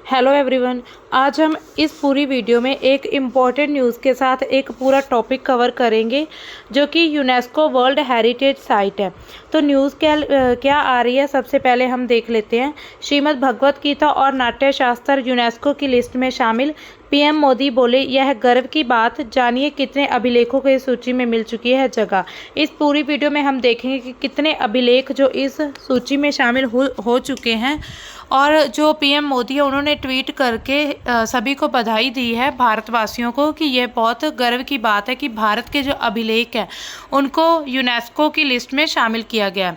Hello everyone. आज हम इस पूरी वीडियो में एक इम्पॉर्टेंट न्यूज़ के साथ एक पूरा टॉपिक कवर करेंगे जो कि यूनेस्को वर्ल्ड हेरिटेज साइट है। तो न्यूज़ क्या आ रही है, सबसे पहले हम देख लेते हैं। श्रीमद् भगवत गीता और नाट्य शास्त्र यूनेस्को की लिस्ट में शामिल। पीएम मोदी बोले, यह गर्व की बात, जानिए कितने अभिलेखों की सूची में मिल चुकी है जगह। इस पूरी वीडियो में हम देखेंगे कि कितने अभिलेख जो इस सूची में शामिल हो चुके हैं। और जो पीएम मोदी है उन्होंने ट्वीट करके सभी को बधाई दी है, भारतवासियों को, कि यह बहुत गर्व की बात है कि भारत के जो अभिलेख हैं उनको यूनेस्को की लिस्ट में शामिल किया गया।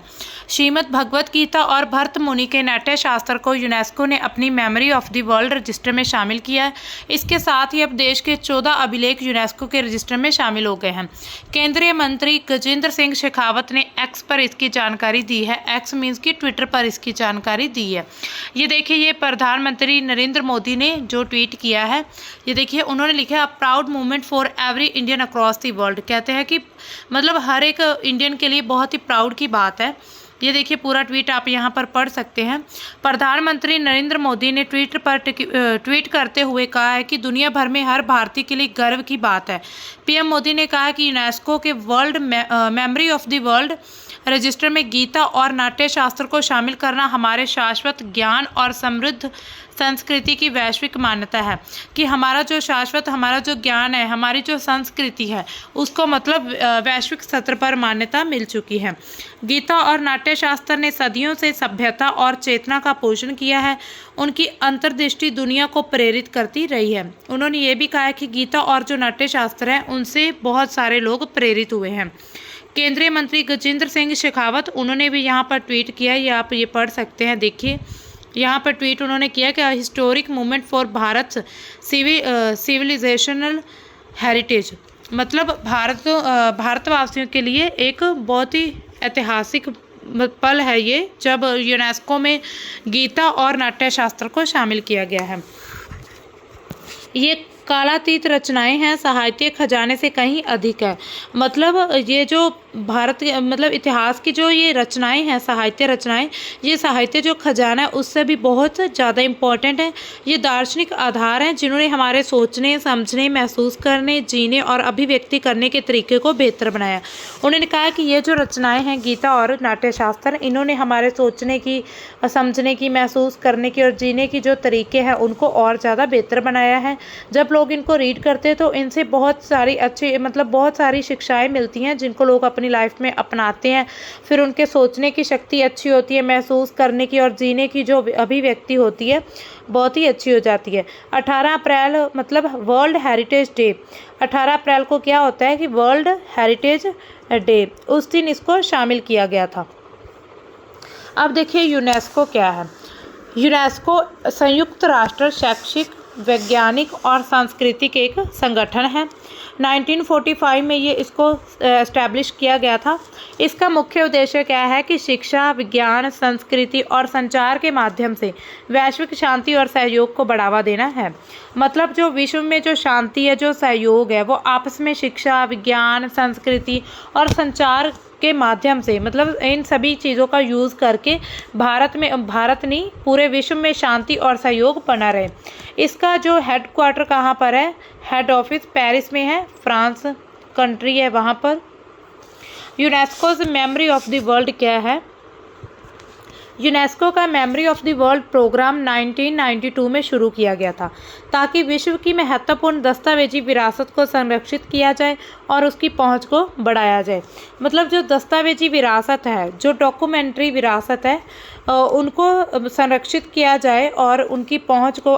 श्रीमद् भगवत गीता और भरत मुनि के नाट्य शास्त्र को यूनेस्को ने अपनी memory of the world register में शामिल किया है। इसके साथ ही अब देश के 14 अभिलेख यूनेस्को के रजिस्टर में शामिल हो गए हैं। केंद्रीय मंत्री गजेंद्र सिंह शेखावत ने एक्स पर इसकी जानकारी दी है। एक्स मीन्स की ट्विटर पर इसकी जानकारी दी है। ये देखिए, ये प्रधानमंत्री नरेंद्र मोदी ने जो ट्वीट किया है, ये देखिए उन्होंने लिखा है, a proud movement for every Indian across the world. कहते हैं कि मतलब हर एक इंडियन के लिए बहुत ही प्राउड की बात है। ये देखिए पूरा ट्वीट आप यहाँ पर पढ़ सकते हैं। प्रधानमंत्री नरेंद्र मोदी ने ट्विटर पर ट्वीट करते हुए कहा है कि दुनिया भर में हर भारतीय के लिए गर्व की बात है। पीएम मोदी ने कहा कि यूनेस्को के world memory of the world register में गीता और नाट्य शास्त्र को शामिल करना हमारे शाश्वत ज्ञान और समृद्ध संस्कृति की वैश्विक मान्यता है। कि हमारा जो शाश्वत, हमारा जो ज्ञान है, हमारी जो संस्कृति है, उसको मतलब वैश्विक स्तर पर मान्यता मिल चुकी है। गीता और नाट्य शास्त्र ने सदियों से सभ्यता और चेतना का पोषण किया है। उनकी अंतर्दृष्टि दुनिया को प्रेरित करती रही है। उन्होंने ये भी कहा है कि गीता और जो नाट्य शास्त्र है उनसे बहुत सारे लोग प्रेरित हुए हैं। केंद्रीय मंत्री गजेंद्र सिंह शेखावत, उन्होंने भी यहाँ पर ट्वीट किया, ये आप ये पढ़ सकते हैं। देखिए यहाँ पर ट्वीट उन्होंने किया कि historic movement for Bharat civilisational heritage, मतलब भारतवासियों के लिए एक बहुत ही ऐतिहासिक पल है ये, जब यूनेस्को में गीता और नाट्य शास्त्र को शामिल किया गया है। ये कालातीत रचनाएं हैं, साहित्य खजाने से कहीं अधिक है। मतलब ये जो भारत मतलब इतिहास की जो ये रचनाएं हैं, साहित्य रचनाएं, ये साहित्य जो खजाना है उससे भी बहुत ज़्यादा इम्पोर्टेंट है। ये दार्शनिक आधार हैं जिन्होंने हमारे सोचने, समझने, महसूस करने, जीने और अभिव्यक्ति करने के तरीके को बेहतर बनाया। उन्होंने कहा कि ये जो रचनाएं हैं गीता और नाट्य शास्त्र, इन्होंने हमारे सोचने की, समझने की, महसूस करने की और जीने की जो तरीके हैं उनको और ज़्यादा बेहतर बनाया है। जब लोग इनको रीड करते हैं तो इनसे बहुत सारी अच्छी मतलब बहुत सारी शिक्षाएं मिलती हैं जिनको लोग अपनी लाइफ में अपनाते हैं। फिर उनके सोचने की शक्ति अच्छी होती है, महसूस करने की और जीने की जो अभिव्यक्ति होती है बहुत ही अच्छी हो जाती है। 18 अप्रैल मतलब वर्ल्ड हेरिटेज डे। 18 अप्रैल को क्या होता है कि वर्ल्ड हेरिटेज डे, उस दिन इसको शामिल किया गया था। अब देखिए यूनेस्को क्या है। यूनेस्को संयुक्त राष्ट्र शैक्षिक, वैज्ञानिक और सांस्कृतिक एक संगठन है। 1945 में ये इसको एस्टैब्लिश किया गया था। इसका मुख्य उद्देश्य क्या है कि शिक्षा, विज्ञान, संस्कृति और संचार के माध्यम से वैश्विक शांति और सहयोग को बढ़ावा देना है। मतलब जो विश्व में जो शांति है, जो सहयोग है, वो आपस में शिक्षा, विज्ञान, संस्कृति और संचार के माध्यम से, मतलब इन सभी चीज़ों का यूज़ करके भारत नहीं पूरे विश्व में शांति और सहयोग बना रहे। इसका जो हेड क्वार्टर कहाँ पर है, हेड ऑफिस पेरिस में है, फ्रांस कंट्री है वहाँ पर। UNESCO's memory of the world क्या है। यूनेस्को का memory of the world program 1992 में शुरू किया गया था ताकि विश्व की महत्वपूर्ण दस्तावेजी विरासत को संरक्षित किया जाए और उसकी पहुंच को बढ़ाया जाए। मतलब जो दस्तावेजी विरासत है, जो डॉक्यूमेंट्री विरासत है, उनको संरक्षित किया जाए और उनकी पहुंच को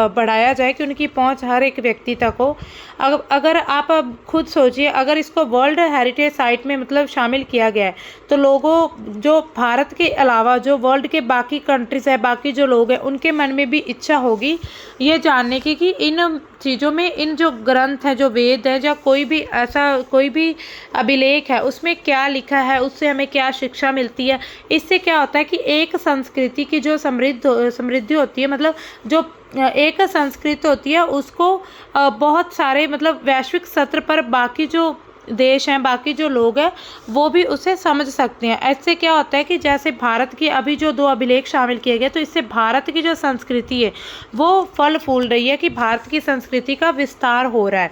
बढ़ाया जाए कि उनकी पहुंच हर एक व्यक्ति तक हो। अगर आप अब खुद सोचिए, अगर इसको वर्ल्ड हेरिटेज साइट में मतलब शामिल किया गया है तो लोगों, जो भारत के अलावा जो वर्ल्ड के बाकी कंट्रीज है, बाकी जो लोग हैं, उनके मन में भी इच्छा होगी ये जानने की कि इन चीज़ों में, इन जो ग्रंथ हैं, जो वेद है, या कोई भी ऐसा कोई भी अभिलेख है, उसमें क्या लिखा है, उससे हमें क्या शिक्षा मिलती है। इससे क्या होता है कि एक संस्कृति की जो समृद्धि होती है, मतलब जो एक संस्कृति होती है, उसको बहुत सारे मतलब वैश्विक स्तर पर बाकी जो देश हैं, बाकी जो लोग हैं वो भी उसे समझ सकते हैं। ऐसे क्या होता है कि जैसे भारत की अभी जो 2 अभिलेख शामिल किए गए, तो इससे भारत की जो संस्कृति है वो फल फूल रही है कि भारत की संस्कृति का विस्तार हो रहा है।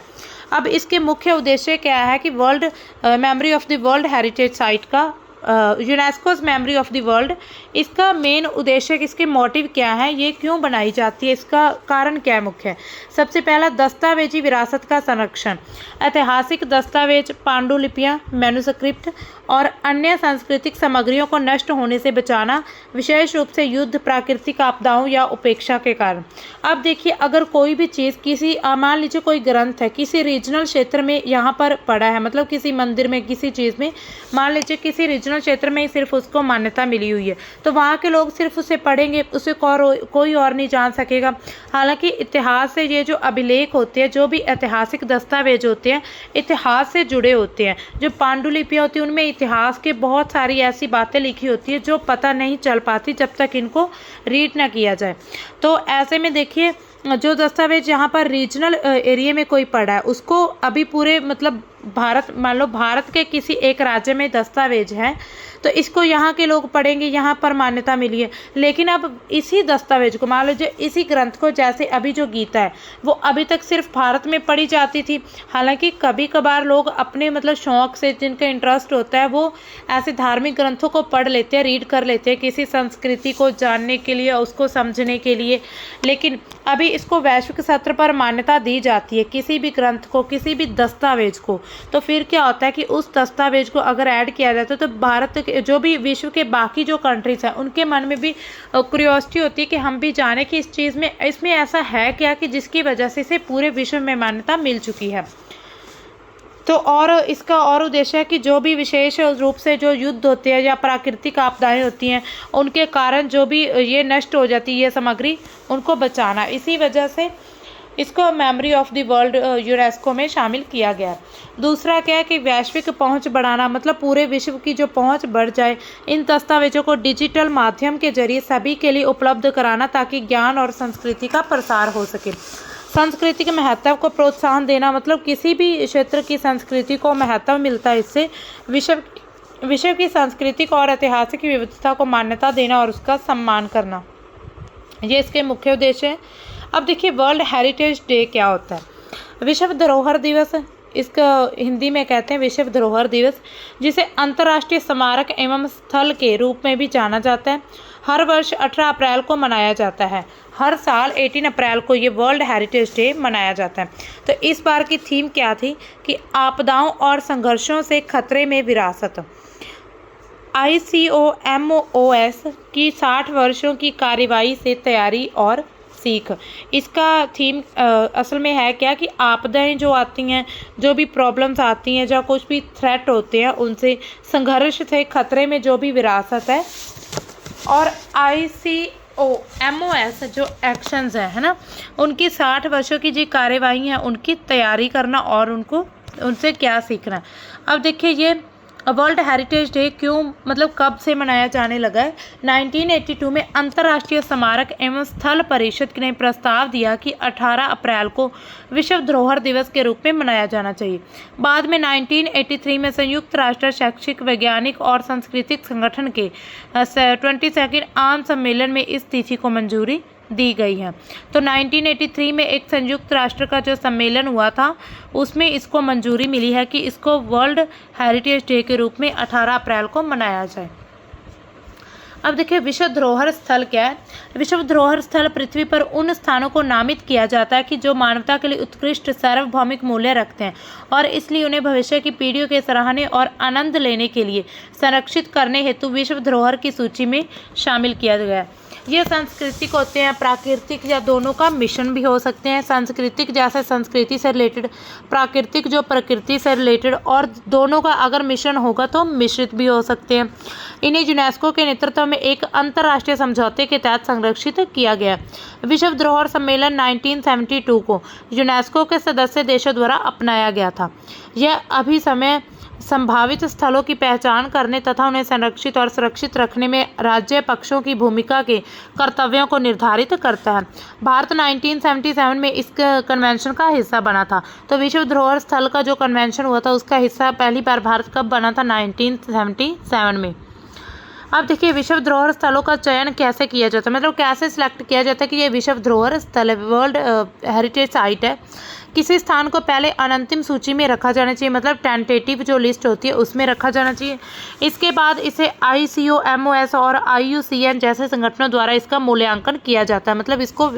अब इसके मुख्य उद्देश्य क्या है कि world memory of the world heritage site का UNESCO's memory of the world, इसका मेन उद्देश्य, इसके मोटिव क्या है, ये क्यों बनाई जाती है, इसका कारण क्या है मुख्य। सबसे पहला, दस्तावेजी विरासत का संरक्षण। ऐतिहासिक दस्तावेज, पांडुलिपियाँ, मैन्युस्क्रिप्ट और अन्य सांस्कृतिक सामग्रियों को नष्ट होने से बचाना, विशेष रूप से युद्ध, प्राकृतिक आपदाओं या उपेक्षा के कारण। अब देखिए, अगर कोई भी चीज़ किसी मान लीजिए कोई ग्रंथ है किसी रीजनल क्षेत्र में यहाँ पर पड़ा है, मतलब किसी मंदिर में, किसी चीज़ में, मान लीजिए किसी रीजनल क्षेत्र में ही सिर्फ उसको मान्यता मिली हुई है, तो वहाँ के लोग सिर्फ उसे पढ़ेंगे, उसे कोई और नहीं जान सकेगा। हालांकि इतिहास से ये जो अभिलेख होते हैं, जो भी ऐतिहासिक दस्तावेज होते हैं, इतिहास से जुड़े होते हैं। जो पांडुलिपियाँ होती हैं उनमें इतिहास के बहुत सारी ऐसी बातें लिखी होती है जो पता नहीं चल पाती जब तक इनको रीड ना किया जाए। तो ऐसे में देखिए, जो दस्तावेज यहाँ पर रीजनल एरिया में कोई पड़ा है, उसको अभी पूरे मतलब भारत, मान लो भारत के किसी एक राज्य में दस्तावेज है, तो इसको यहाँ के लोग पढ़ेंगे, यहाँ पर मान्यता मिली है। लेकिन अब इसी दस्तावेज को, मान लीजिए इसी ग्रंथ को, जैसे अभी जो गीता है वो अभी तक सिर्फ भारत में पढ़ी जाती थी। हालांकि कभी कभार लोग अपने मतलब शौक से, जिनका इंटरेस्ट होता है, वो ऐसे धार्मिक ग्रंथों को पढ़ लेते हैं, रीड कर लेते हैं किसी संस्कृति को जानने के लिए, उसको समझने के लिए। लेकिन अभी इसको वैश्विक स्तर पर मान्यता दी जाती है किसी भी ग्रंथ को, किसी भी दस्तावेज को। तो फिर क्या होता है कि उस दस्तावेज को अगर ऐड किया जाता है तो भारत के जो भी विश्व के बाकी जो कंट्रीज हैं उनके मन में भी क्यूरियोसिटी होती है कि हम भी जाने कि इस चीज़ में, इसमें ऐसा है क्या कि जिसकी वजह से इसे पूरे विश्व में मान्यता मिल चुकी है। तो और इसका और उद्देश्य है कि जो भी विशेष रूप से जो युद्ध होते हैं या प्राकृतिक आपदाएं होती हैं, उनके कारण जो भी ये नष्ट हो जाती है ये सामग्री, उनको बचाना। इसी वजह से इसको memory of the world UNESCO में शामिल किया गया। दूसरा क्या है कि वैश्विक पहुंच बढ़ाना, मतलब पूरे विश्व की जो पहुंच बढ़ जाए, इन दस्तावेजों को डिजिटल माध्यम के जरिए सभी के लिए उपलब्ध कराना ताकि ज्ञान और संस्कृति का प्रसार हो सके। संस्कृति के महत्व को प्रोत्साहन देना, मतलब किसी भी क्षेत्र की संस्कृति को महत्व मिलता है, इससे विश्व की सांस्कृतिक और ऐतिहासिक विविधता को मान्यता देना और उसका सम्मान करना, ये इसके मुख्य उद्देश्य है। अब देखिए, वर्ल्ड हेरिटेज डे क्या होता है। विश्व धरोहर दिवस, इसका हिंदी में कहते हैं विश्व धरोहर दिवस, जिसे अंतर्राष्ट्रीय स्मारक एवं स्थल के रूप में भी जाना जाता है, हर वर्ष 18 अप्रैल को मनाया जाता है। हर साल 18 अप्रैल को ये वर्ल्ड हेरिटेज डे मनाया जाता है। तो इस बार की थीम क्या थी कि आपदाओं और संघर्षों से खतरे में विरासत। ICOMOS की 60 वर्षों की कार्रवाई से तैयारी और सीख। इसका थीम असल में है क्या कि आपदाएं जो आती हैं, जो भी प्रॉब्लम्स आती हैं, जो कुछ भी थ्रेट होते हैं, उनसे संघर्ष से खतरे में जो भी विरासत है, और ICOMOS जो एक्शंस है ना, उनकी 60 वर्षों की जो कार्यवाही है उनकी तैयारी करना और उनसे क्या सीखना। अब देखिए, ये वर्ल्ड हेरिटेज डे क्यों, मतलब कब से मनाया जाने लगा है। 1982 में अंतर्राष्ट्रीय स्मारक एवं स्थल परिषद ने प्रस्ताव दिया कि 18 अप्रैल को विश्व धरोहर दिवस के रूप में मनाया जाना चाहिए। बाद में 1983 में संयुक्त राष्ट्र शैक्षिक, वैज्ञानिक और सांस्कृतिक संगठन के 22वां आम सम्मेलन में इस तिथि को मंजूरी दी गई है। तो 1983 में एक संयुक्त राष्ट्र का जो सम्मेलन हुआ था, उसमें इसको मंजूरी मिली है कि इसको वर्ल्ड हेरिटेज डे के रूप में 18 अप्रैल को मनाया जाए। अब देखिए, विश्व धरोहर स्थल क्या है। विश्व धरोहर स्थल पृथ्वी पर उन स्थानों को नामित किया जाता है कि जो मानवता के लिए उत्कृष्ट सार्वभौमिक मूल्य रखते हैं और इसलिए उन्हें भविष्य की पीढ़ियों के सराहने और आनंद लेने के लिए संरक्षित करने हेतु विश्व धरोहर की सूची में शामिल किया गया है। ये सांस्कृतिक होते हैं, प्राकृतिक या दोनों का मिश्रण भी हो सकते हैं। सांस्कृतिक जैसे संस्कृति से रिलेटेड, प्राकृतिक जो प्रकृति से रिलेटेड, और दोनों का अगर मिश्रण होगा तो मिश्रित भी हो सकते हैं। इन्हें यूनेस्को के नेतृत्व में एक अंतर्राष्ट्रीय समझौते के तहत संरक्षित किया गया। विश्व धरोहर सम्मेलन 1972 को यूनेस्को के सदस्य देशों द्वारा अपनाया गया था। यह अभी समय संभावित स्थलों की पहचान करने तथा उन्हें संरक्षित और सुरक्षित रखने में राज्य पक्षों की भूमिका के कर्तव्यों को निर्धारित करता है। भारत 1977 में इस कन्वेंशन का हिस्सा बना था। तो विश्व धरोहर स्थल का जो कन्वेंशन हुआ था उसका हिस्सा पहली बार भारत कब बना था? 1977 में। अब देखिए विश्व धरोहर स्थलों का चयन कैसे किया जाता है, मतलब कैसे सिलेक्ट किया जाता है कि ये विश्व धरोहर स्थल है, वर्ल्ड हेरिटेज साइट है। किसी स्थान को पहले अनंतिम सूची में रखा जाना चाहिए, मतलब टेंटेटिव जो लिस्ट होती है उसमें रखा जाना चाहिए। इसके बाद इसे ICOMOS और IUCN जैसे संगठनों द्वारा इसका मूल्यांकन किया जाता है, मतलब इसको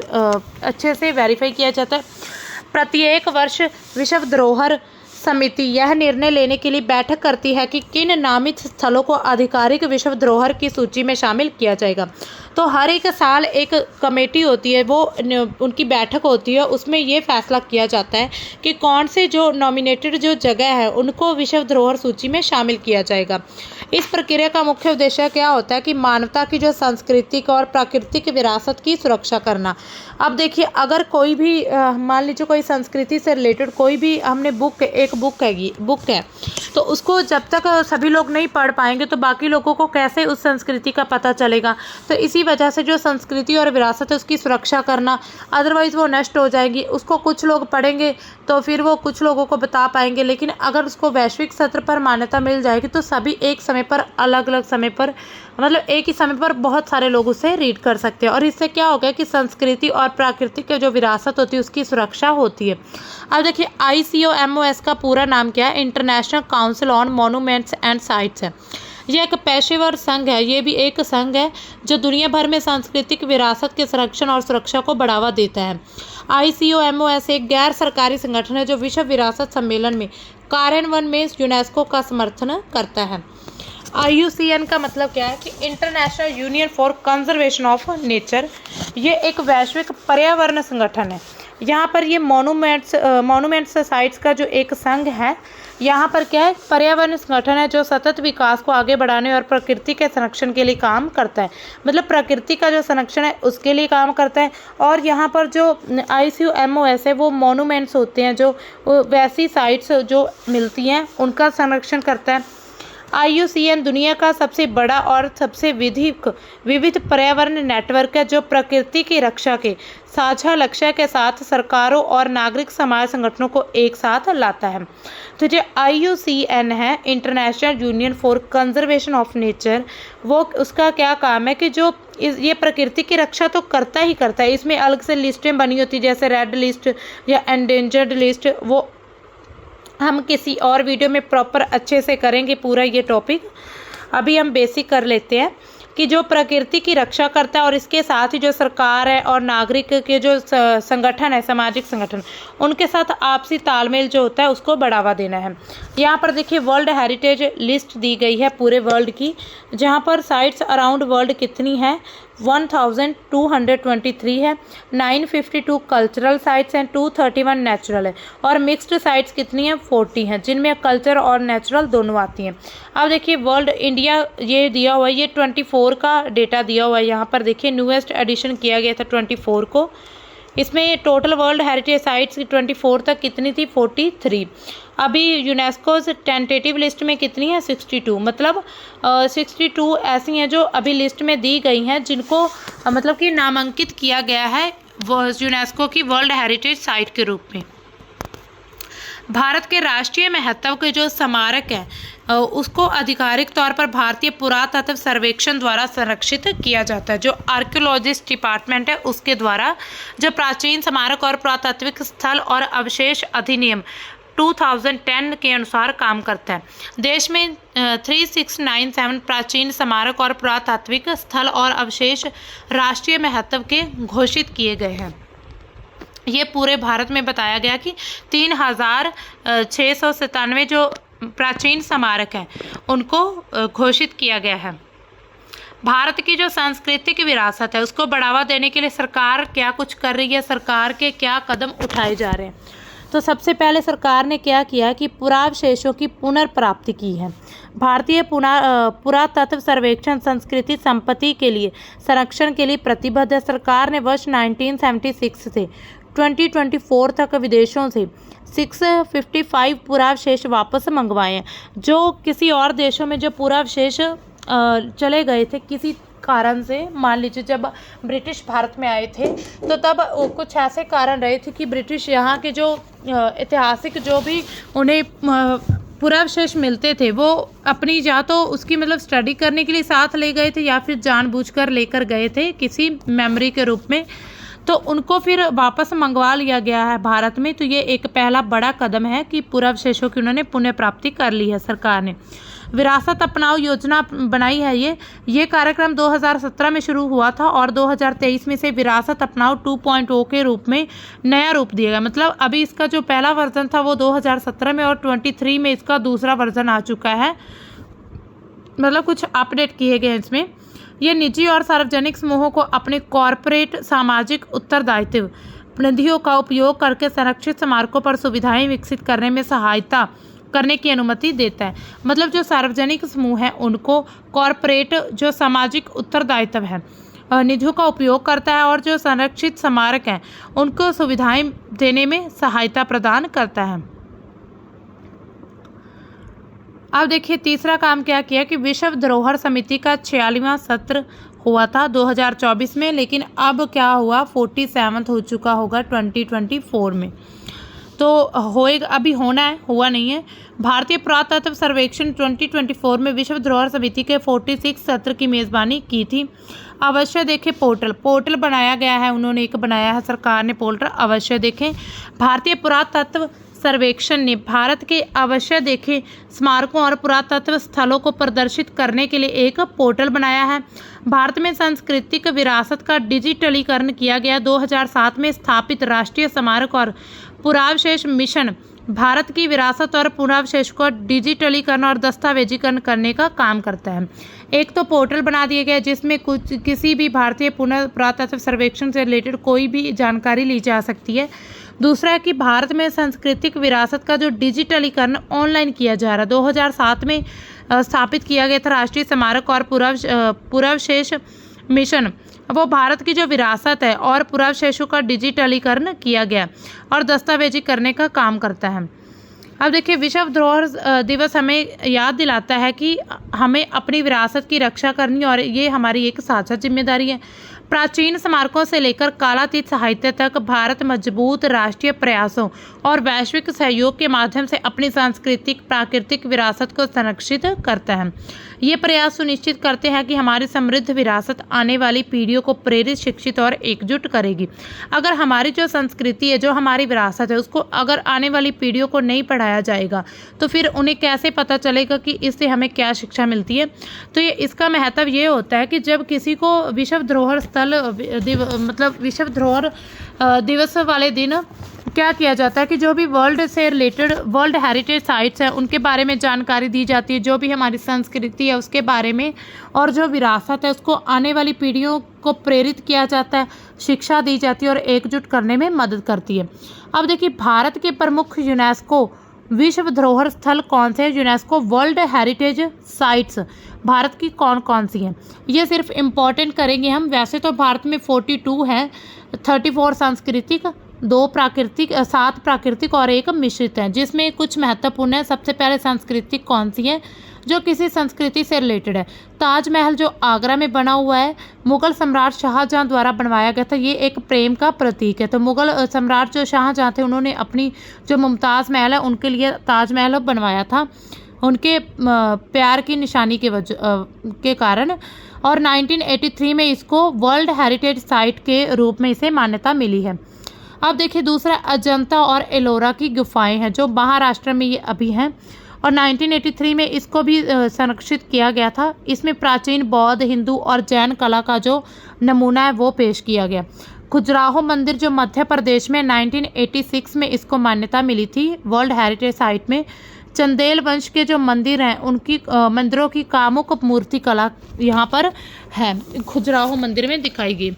अच्छे से वेरीफाई किया जाता है। प्रत्येक वर्ष विश्व धरोहर समिति यह निर्णय लेने के लिए बैठक करती है कि किन नामित स्थलों को आधिकारिक विश्व धरोहर की सूची में शामिल किया जाएगा। तो हर एक साल एक कमेटी होती है, वो उनकी बैठक होती है, उसमें ये फैसला किया जाता है कि कौन से जो नॉमिनेटेड जो जगह है उनको विश्व धरोहर सूची में शामिल किया जाएगा। इस प्रक्रिया का मुख्य उद्देश्य क्या होता है कि मानवता की जो सांस्कृतिक और प्राकृतिक विरासत की सुरक्षा करना। अब देखिए अगर कोई भी मान लीजिए कोई संस्कृति से रिलेटेड कोई भी हमने बुक है तो उसको जब तक सभी लोग नहीं पढ़ पाएंगे तो बाकी लोगों को कैसे उस संस्कृति का पता चलेगा। तो इसी वजह से जो संस्कृति और विरासत है उसकी सुरक्षा करना, अदरवाइज़ वो नष्ट हो जाएगी। उसको कुछ लोग पढ़ेंगे तो फिर वो कुछ लोगों को बता पाएंगे, लेकिन अगर उसको वैश्विक स्तर पर मान्यता मिल जाएगी तो सभी एक समय पर अलग अलग समय पर मतलब एक ही समय पर बहुत सारे लोग उसे रीड कर सकते हैं। और इससे क्या हो गया कि संस्कृति और प्राकृतिक जो विरासत होती है उसकी सुरक्षा होती है। अब देखिए ICOMOS का पूरा नाम क्या है? International council on monuments and sites है। यह एक पेशेवर संघ है, ये भी एक संघ है जो दुनिया भर में सांस्कृतिक विरासत के संरक्षण और सुरक्षा को बढ़ावा देता है। ICOMOS एक गैर सरकारी संगठन है जो विश्व विरासत सम्मेलन में कार्यान्वयन में यूनेस्को का समर्थन करता है। IUCN का मतलब क्या है कि international union for conservation of nature. ये एक वैश्विक पर्यावरण संगठन है। यहाँ पर ये मॉन्यूमेंट्स साइट्स का जो एक संघ है, यहाँ पर क्या है? पर्यावरण संगठन है जो सतत विकास को आगे बढ़ाने और प्रकृति के संरक्षण के लिए काम करता है, मतलब प्रकृति का जो संरक्षण है उसके लिए काम करता है। और यहाँ पर जो ICOMOS है वो मॉन्यूमेंट्स होते हैं, जो वैसी साइट्स जो मिलती हैं उनका संरक्षण करता है। IUCN दुनिया का सबसे बड़ा और सबसे विविध पर्यावरण नेटवर्क है जो प्रकृति की रक्षा के साझा लक्ष्य के साथ सरकारों और नागरिक समाज संगठनों को एक साथ लाता है। तो जो IUCN है, international union for conservation of nature, वो उसका क्या काम है कि जो ये प्रकृति की रक्षा तो करता ही करता है। इसमें अलग से लिस्टें बनी होती है, जैसे रेड लिस्ट या एंडेंजर्ड लिस्ट, वो हम किसी और वीडियो में प्रॉपर अच्छे से करेंगे पूरा ये टॉपिक। अभी हम बेसिक कर लेते हैं कि जो प्रकृति की रक्षा करता है और इसके साथ ही जो सरकार है और नागरिक के जो संगठन है, सामाजिक संगठन, उनके साथ आपसी तालमेल जो होता है उसको बढ़ावा देना है। यहाँ पर देखिए वर्ल्ड हेरिटेज लिस्ट दी गई है पूरे वर्ल्ड की, जहाँ पर साइट्स अराउंड वर्ल्ड कितनी है? 1223 है, 952 कल्चरल साइट्स हैं, 231 नेचुरल है, और मिक्स्ड साइट्स कितनी हैं? 40 हैं, जिनमें कल्चर और नेचुरल दोनों आती हैं। अब देखिए वर्ल्ड इंडिया ये दिया हुआ है, ये 24 का डेटा दिया हुआ है। यहाँ पर देखिए न्यूएस्ट एडिशन किया गया था 24 को। इसमें टोटल वर्ल्ड हेरिटेज साइट्स 24 तक कितनी थी? 43। अभी यूनेस्कोस टेंटेटिव लिस्ट में कितनी है? 62, मतलब 62 ऐसी हैं जो अभी लिस्ट में दी गई हैं, जिनको मतलब कि नामांकित किया गया है वो यूनेस्को की वर्ल्ड हेरिटेज साइट के रूप में। भारत के राष्ट्रीय महत्व के जो स्मारक है उसको आधिकारिक तौर पर भारतीय पुरातत्व सर्वेक्षण द्वारा संरक्षित किया जाता है। जो आर्कियोलॉजिस्ट डिपार्टमेंट है उसके द्वारा जो प्राचीन स्मारक और पुरातात्विक स्थल और अवशेष अधिनियम 2010 के अनुसार काम करता है। देश में 3697 प्राचीन स्मारक और पुरातात्विक स्थल और अवशेष राष्ट्रीय महत्व के घोषित किए गए हैं। ये पूरे भारत में बताया गया कि 3697 जो प्राचीन स्मारक हैं उनको घोषित किया गया है। भारत की जो सांस्कृतिक विरासत है उसको बढ़ावा देने के लिए सरकार क्या कुछ कर रही है, सरकार के क्या कदम उठाए जा रहे हैं। तो सबसे पहले सरकार ने क्या किया कि पुरावशेषों की पुनर्प्राप्ति की है। भारतीय पुरातत्व सर्वेक्षण संस्कृति संपत्ति के लिए संरक्षण के लिए प्रतिबद्ध है। सरकार ने वर्ष 1976 से 2024 तक विदेशों से 655 पुरावशेष वापस मंगवाए हैं, जो किसी और देशों में जो पुरावशेष चले गए थे किसी कारण से। मान लीजिए जब ब्रिटिश भारत में आए थे तो तब कुछ ऐसे कारण रहे थे कि ब्रिटिश यहाँ के जो ऐतिहासिक जो भी उन्हें पुरावशेष मिलते थे वो अपनी या तो उसकी मतलब स्टडी करने के लिए साथ ले गए थे या फिर जानबूझकर लेकर गए थे किसी मेमोरी के रूप में, तो उनको फिर वापस मंगवा लिया गया है भारत में। तो ये एक पहला बड़ा कदम है कि पुरावशेषों की उन्होंने पुनः प्राप्ति कर ली है सरकार ने। विरासत अपनाओ योजना बनाई है ये कार्यक्रम 2017 में शुरू हुआ था और 2023 में से विरासत अपनाओ 2.0 के रूप में नया रूप दिया गया। मतलब अभी इसका जो पहला वर्जन था वो 2017 में और 23 में इसका दूसरा वर्जन आ चुका है, मतलब कुछ अपडेट किए गए इसमें। ये निजी और सार्वजनिक समूहों को अपने कॉरपोरेट सामाजिक उत्तरदायित्व निधियों का उपयोग करके संरक्षित स्मारकों पर सुविधाएं विकसित करने में सहायता करने की अनुमति देता है। मतलब जो सार्वजनिक समूह हैं उनको कॉरपोरेट जो सामाजिक उत्तरदायित्व है निधियों का उपयोग करता है और जो संरक्षित स्मारक हैं उनको सुविधाएं देने में सहायता प्रदान करता है। अब देखिए तीसरा काम क्या किया कि विश्व धरोहर समिति का 46वां सत्र हुआ था 2024 में, लेकिन अब क्या हुआ 47वां हो चुका होगा 2024 में। तो होएगा, अभी होना है, हुआ नहीं है। भारतीय पुरातत्व सर्वेक्षण 2024 में विश्व धरोहर समिति के 46 सत्र की मेज़बानी की थी। अवश्य देखें पोर्टल बनाया गया है, उन्होंने एक बनाया है सरकार ने पोर्टल, अवश्य देखें। भारतीय पुरातत्व सर्वेक्षण ने भारत के अवश्य देखें स्मारकों और पुरातत्व स्थलों को प्रदर्शित करने के लिए एक पोर्टल बनाया है। भारत में सांस्कृतिक विरासत का डिजिटलीकरण किया गया। 2007 में स्थापित राष्ट्रीय स्मारक और पुरावशेष मिशन भारत की विरासत और पुरावशेष को डिजिटलीकरण और दस्तावेजीकरण करने का काम करता है। एक तो पोर्टल बना दिया गया जिसमें किसी भी भारतीय पुरातत्व सर्वेक्षण से रिलेटेड कोई भी जानकारी ली जा सकती है। दूसरा है कि भारत में सांस्कृतिक विरासत का जो डिजिटलीकरण ऑनलाइन किया जा रहा है। 2007 में स्थापित किया गया था राष्ट्रीय स्मारक और पुरावशेष मिशन, वो भारत की जो विरासत है और पुरावशेषों का डिजिटलीकरण किया गया और दस्तावेजी करने का काम करता है। अब देखिए विश्व धरोहर दिवस हमें याद दिलाता है कि हमें अपनी विरासत की रक्षा करनी और ये हमारी एक साझा जिम्मेदारी है। प्राचीन स्मारकों से लेकर कालातीत साहित्य तक भारत मजबूत राष्ट्रीय प्रयासों और वैश्विक सहयोग के माध्यम से अपनी सांस्कृतिक प्राकृतिक विरासत को संरक्षित करता है। ये प्रयास सुनिश्चित करते हैं कि हमारी समृद्ध विरासत आने वाली पीढ़ियों को प्रेरित, शिक्षित और एकजुट करेगी। अगर हमारी जो संस्कृति है, जो हमारी विरासत है, उसको अगर आने वाली पीढ़ियों को नहीं पढ़ाया जाएगा तो फिर उन्हें कैसे पता चलेगा कि इससे हमें क्या शिक्षा मिलती है। तो ये इसका महत्व ये होता है कि जब किसी को विश्व धरोहर मतलब विश्व धरोहर दिवस वाले दिन क्या किया जाता है कि जो भी वर्ल्ड से रिलेटेड वर्ल्ड हेरिटेज साइट्स हैं उनके बारे में जानकारी दी जाती है, जो भी हमारी संस्कृति है उसके बारे में और जो विरासत है उसको आने वाली पीढ़ियों को प्रेरित किया जाता है, शिक्षा दी जाती है और एकजुट करने में मदद करती है। अब देखिए भारत के प्रमुख यूनेस्को विश्व धरोहर स्थल कौन से हैं? UNESCO world heritage sites Bharat की कौन कौन सी हैं, ये सिर्फ इम्पोर्टेंट करेंगे हम। वैसे तो भारत में 42 है, 34 सांस्कृतिक, 7 प्राकृतिक और 1 मिश्रित है, जिसमें कुछ महत्वपूर्ण है। सबसे पहले सांस्कृतिक कौन सी है? जो किसी संस्कृति से रिलेटेड है। ताजमहल जो आगरा में बना हुआ है, मुगल सम्राट शाहजहां द्वारा बनवाया गया था, ये एक प्रेम का प्रतीक है। तो मुगल सम्राट जो शाहजहां थे उन्होंने अपनी जो मुमताज़ महल है उनके लिए ताजमहल बनवाया था, उनके प्यार की निशानी के कारण। और 1983 में इसको वर्ल्ड हेरिटेज साइट के रूप में इसे मान्यता मिली है। अब देखिए दूसरा अजंता और एलोरा की गुफाएं हैं जो महाराष्ट्र में ये अभी हैं और 1983 में इसको भी संरक्षित किया गया था। इसमें प्राचीन बौद्ध, हिंदू और जैन कला का जो नमूना है वो पेश किया गया। खजुराहो मंदिर जो मध्य प्रदेश में 1986 में इसको मान्यता मिली थी वर्ल्ड हेरिटेज साइट में। चंदेल वंश के जो मंदिर हैं उनकी मंदिरों की कामुक मूर्ति कला यहाँ पर है, खजुराहो मंदिर में दिखाई गई।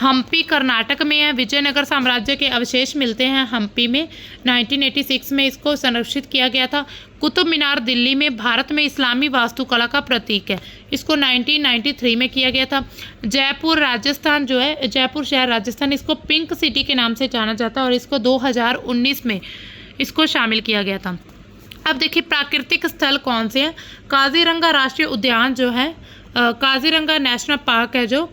हम्पी कर्नाटक में है, विजयनगर साम्राज्य के अवशेष मिलते हैं हम्पी में। 1986 में इसको संरक्षित किया गया था। कुतुब मीनार दिल्ली में भारत में इस्लामी वास्तुकला का प्रतीक है, इसको 1993 में किया गया था। जयपुर राजस्थान जो है, जयपुर शहर राजस्थान, इसको पिंक सिटी के नाम से जाना जाता है और इसको 2019 में इसको शामिल किया गया था। अब देखिए प्राकृतिक स्थल कौन से हैं। काजीरंगा राष्ट्रीय उद्यान जो है, काजीरंगा नेशनल पार्क है जो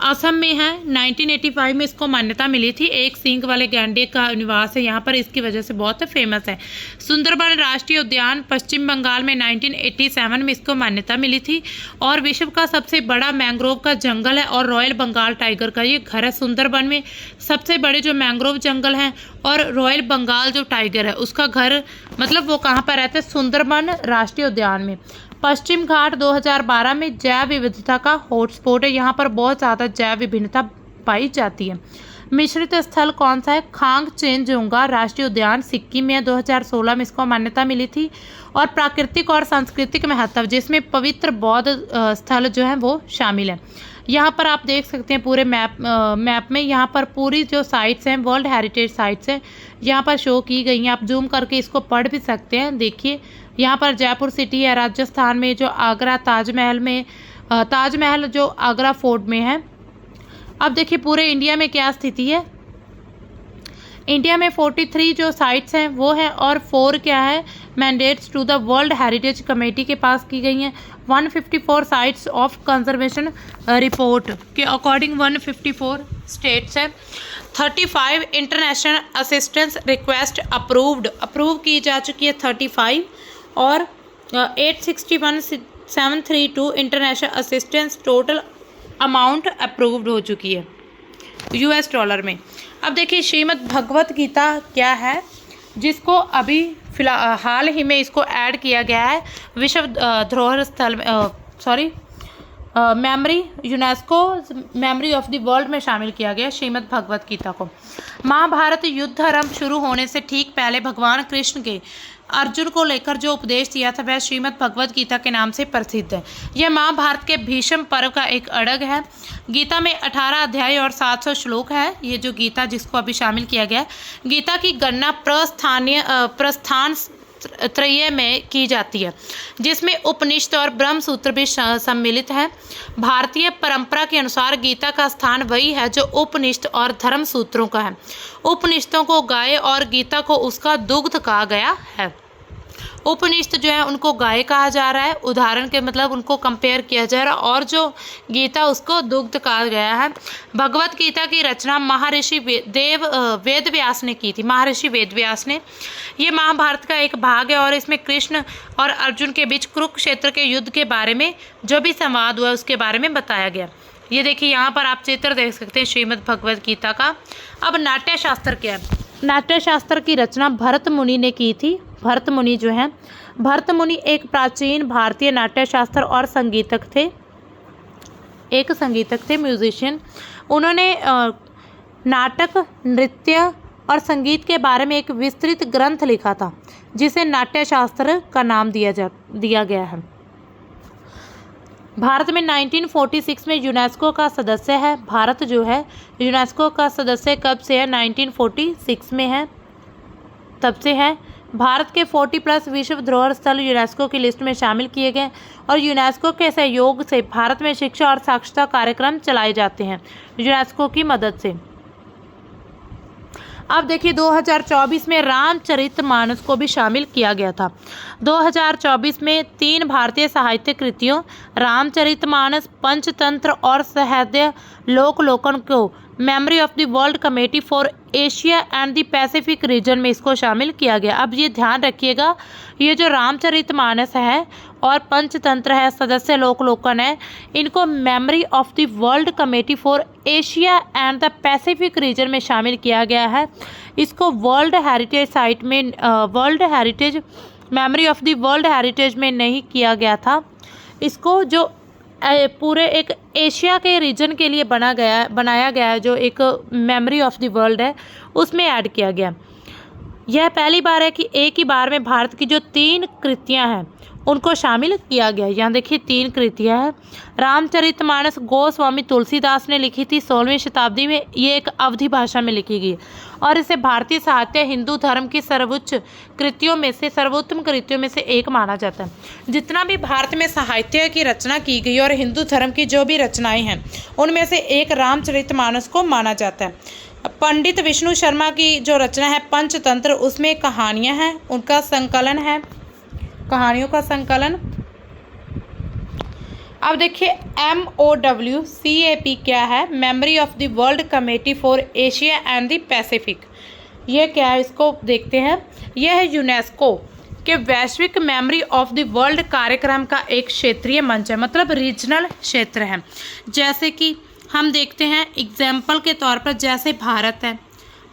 असम में है, 1985 में इसको मान्यता मिली थी। एक सींग वाले गैंडे का निवास है यहाँ पर, इसकी वजह से बहुत फेमस है। सुंदरबन राष्ट्रीय उद्यान पश्चिम बंगाल में 1987 में इसको मान्यता मिली थी। और विश्व का सबसे बड़ा मैंग्रोव का जंगल है और रॉयल बंगाल टाइगर का ये घर है। सुंदरबन में सबसे बड़े जो मैंग्रोव जंगल हैं और रॉयल बंगाल जो टाइगर है उसका घर, मतलब वो कहाँ पर रहते हैं, सुंदरबन राष्ट्रीय उद्यान में। पश्चिम घाट 2012 में जैव विविधता का हॉटस्पॉट है, यहाँ पर बहुत ज़्यादा जैव विभिन्नता पाई जाती है। मिश्रित स्थल कौन सा है, खांग चेनजोंगा राष्ट्रीय उद्यान सिक्किम में 2016 में इसको मान्यता मिली थी। और प्राकृतिक और सांस्कृतिक महत्व जिसमें पवित्र बौद्ध स्थल जो है वो शामिल है। यहाँ पर आप देख सकते हैं पूरे मैप में यहाँ पर पूरी जो साइट्स हैं वर्ल्ड हेरिटेज साइट्स हैं यहाँ पर शो की गई हैं। आप जूम करके इसको पढ़ भी सकते हैं। देखिए यहाँ पर जयपुर सिटी है राजस्थान में, जो आगरा ताजमहल में, ताजमहल जो आगरा फोर्ट में है। अब देखिए पूरे इंडिया में क्या स्थिति है। इंडिया में 43 जो साइट्स हैं वो हैं और 4 क्या है mandates to the world Heritage Committee के पास की गई हैं। 154 साइट्स ऑफ कंजर्वेशन रिपोर्ट के अकॉर्डिंग 154 स्टेट्स हैं। 35 इंटरनेशनल असिस्टेंस रिक्वेस्ट अप्रूव की जा चुकी है 35। और 861,732 international assistance total amount approved हो चुकी है US डॉलर में। अब देखिए श्रीमद् भगवत गीता क्या है, जिसको अभी हाल ही में इसको ऐड किया गया है विश्व धरोहर स्थल memory, UNESCO memory of the world में शामिल किया गया श्रीमद् भगवत गीता को। महाभारत युद्ध आरंभ शुरू होने से ठीक पहले भगवान कृष्ण के अर्जुन को लेकर जो उपदेश दिया था वह श्रीमद् भगवत गीता के नाम से प्रसिद्ध है। यह महाभारत के भीष्म पर्व का एक अड़ग है। गीता में 18 अध्याय और 700 श्लोक है। ये जो गीता जिसको अभी शामिल किया गया है, गीता की गणना प्रस्थान त्रय में की जाती है, जिसमें उपनिषद और ब्रह्म सूत्र भी सम्मिलित है। भारतीय परंपरा के अनुसार गीता का स्थान वही है जो उपनिषद और धर्म सूत्रों का है। उपनिषदों को गाय और गीता को उसका दुग्ध कहा गया है। उपनिषद जो है उनको गाय कहा जा रहा है, उदाहरण के मतलब उनको कंपेयर किया जा रहा है, और जो गीता उसको दुग्ध कहा गया है। भगवत गीता की रचना महर्षि वेदव्यास ने की थी। महर्षि वेदव्यास ने। ये महाभारत का एक भाग है और इसमें कृष्ण और अर्जुन के बीच कुरुक्षेत्र के युद्ध के बारे में जो भी संवाद हुआ उसके बारे में बताया गया। ये देखिए यहाँ पर आप चित्र देख सकते हैं श्रीमद् भगवत गीता का। अब नाट्य शास्त्र क्या है। नाट्य शास्त्र की रचना भरत मुनि ने की थी। भरत मुनि जो है, भरत मुनि एक प्राचीन भारतीय नाट्य शास्त्र और संगीतक थे, म्यूजिशियन। उन्होंने नाटक, नृत्य और संगीत के बारे में एक विस्तृत ग्रंथ लिखा था जिसे नाट्य शास्त्र का नाम दिया गया है। भारत में 1946 में यूनेस्को का सदस्य है। भारत जो है यूनेस्को का सदस्य कब से है, 1946 में है, तब से है। भारत के 40+ विश्व धरोहर स्थल यूनेस्को की लिस्ट में शामिल किए गए और यूनेस्को के सहयोग से भारत में शिक्षा और साक्षरता कार्यक्रम चलाए जाते हैं यूनेस्को की मदद से। अब देखिए 2024 में रामचरितमानस को भी शामिल किया गया था। 2024 में 3 भारतीय साहित्य कृतियों रामचरितमानस, पंचतंत्र और सहृदय लोकलोकन को memory of the world committee for Asia and the Pacific region में इसको शामिल किया गया। अब ये ध्यान रखिएगा, ये जो रामचरितमानस है और पंचतंत्र है, सदस्य लोकलोकन है, इनको memory of the world committee for Asia and the Pacific region में शामिल किया गया है। इसको वर्ल्ड हेरिटेज साइट में, world heritage memory of the world heritage में नहीं किया गया था। इसको जो पूरे एक एशिया के रीजन के लिए बनाया गया है, जो एक मेमोरी ऑफ द वर्ल्ड है, उसमें ऐड किया गया। यह पहली बार है कि एक ही बार में भारत की जो 3 कृतियां हैं उनको शामिल किया गया। यहाँ देखिए 3 कृतियां हैं। रामचरितमानस गोस्वामी तुलसीदास ने लिखी थी 16वीं शताब्दी में। ये एक अवधी भाषा में लिखी गई और इसे भारतीय साहित्य हिंदू धर्म की सर्वोत्तम कृतियों में से एक माना जाता है। जितना भी भारत में साहित्य की रचना की गई और हिंदू धर्म की जो भी रचनाएं हैं उनमें से एक रामचरितमानस को माना जाता है। पंडित विष्णु शर्मा की जो रचना है पंचतंत्र, उसमें कहानियां हैं, उनका संकलन है, कहानियों का संकलन। अब देखिए MOWCAP क्या है, memory of the world committee for Asia and the Pacific. ये क्या है, इसको देखते हैं। यह है यूनेस्को के वैश्विक मेमोरी ऑफ द वर्ल्ड कार्यक्रम का एक क्षेत्रीय मंच है, मतलब रीजनल क्षेत्र है। जैसे कि हम देखते हैं एग्जाम्पल के तौर पर, जैसे भारत है,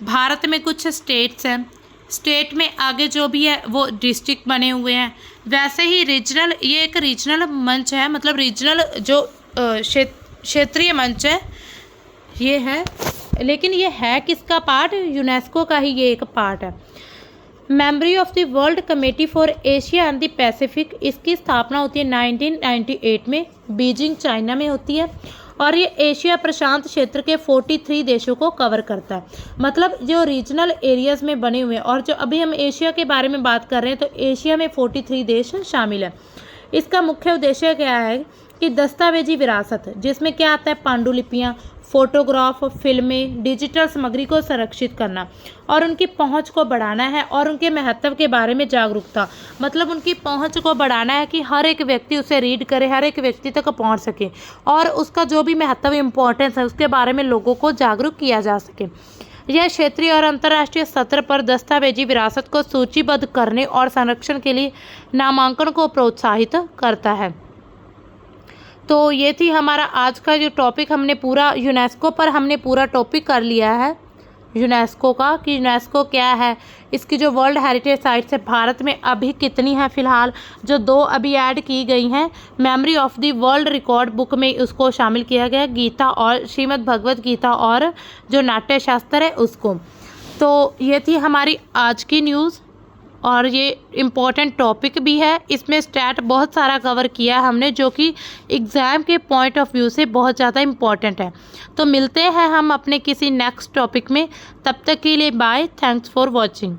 भारत में कुछ स्टेट्स हैं, स्टेट में आगे जो भी है वो डिस्ट्रिक्ट बने हुए हैं। वैसे ही रीजनल, ये एक रीजनल मंच है, मतलब रीजनल जो क्षेत्रीय मंच है ये है, लेकिन ये है किसका पार्ट, यूनेस्को का ही ये एक पार्ट है। Memory of the world committee for Asia and the Pacific, इसकी स्थापना होती है 1998 में, बीजिंग चाइना में होती है, और ये एशिया प्रशांत क्षेत्र के 43 देशों को कवर करता है। मतलब जो रीजनल एरियाज़ में बने हुए हैं, और जो अभी हम एशिया के बारे में बात कर रहे हैं तो एशिया में 43 देश शामिल है। इसका मुख्य उद्देश्य क्या है कि दस्तावेजी विरासत, जिसमें क्या आता है, पांडुलिपियाँ, फोटोग्राफ, फिल्में, डिजिटल सामग्री को संरक्षित करना और उनकी पहुंच को बढ़ाना है, और उनके महत्व के बारे में जागरूकता, मतलब उनकी पहुंच को बढ़ाना है कि हर एक व्यक्ति उसे रीड करे, हर एक व्यक्ति तक पहुंच सके, और उसका जो भी महत्व, इम्पोर्टेंस है, उसके बारे में लोगों को जागरूक किया जा सके। यह क्षेत्रीय और अंतर्राष्ट्रीय स्तर पर दस्तावेजी विरासत को सूचीबद्ध करने और संरक्षण के लिए नामांकन को प्रोत्साहित करता है। तो ये थी हमारा आज का जो टॉपिक, हमने पूरा यूनेस्को पर हमने पूरा टॉपिक कर लिया है यूनेस्को का, कि यूनेस्को क्या है, इसकी जो वर्ल्ड हेरिटेज साइट्स है भारत में अभी कितनी है फ़िलहाल, जो 2 अभी ऐड की गई हैं, memory of the world record book में उसको शामिल किया गया, गीता और श्रीमद् भगवत गीता और जो नाट्य शास्त्र है उसको। तो ये थी हमारी आज की न्यूज़, और ये इम्पॉर्टेंट टॉपिक भी है, इसमें स्टैट बहुत सारा कवर किया है हमने, जो कि एग्ज़ाम के पॉइंट ऑफ व्यू से बहुत ज़्यादा इम्पॉर्टेंट है। तो मिलते हैं हम अपने किसी नेक्स्ट टॉपिक में, तब तक के लिए बाय, थैंक्स फॉर वॉचिंग।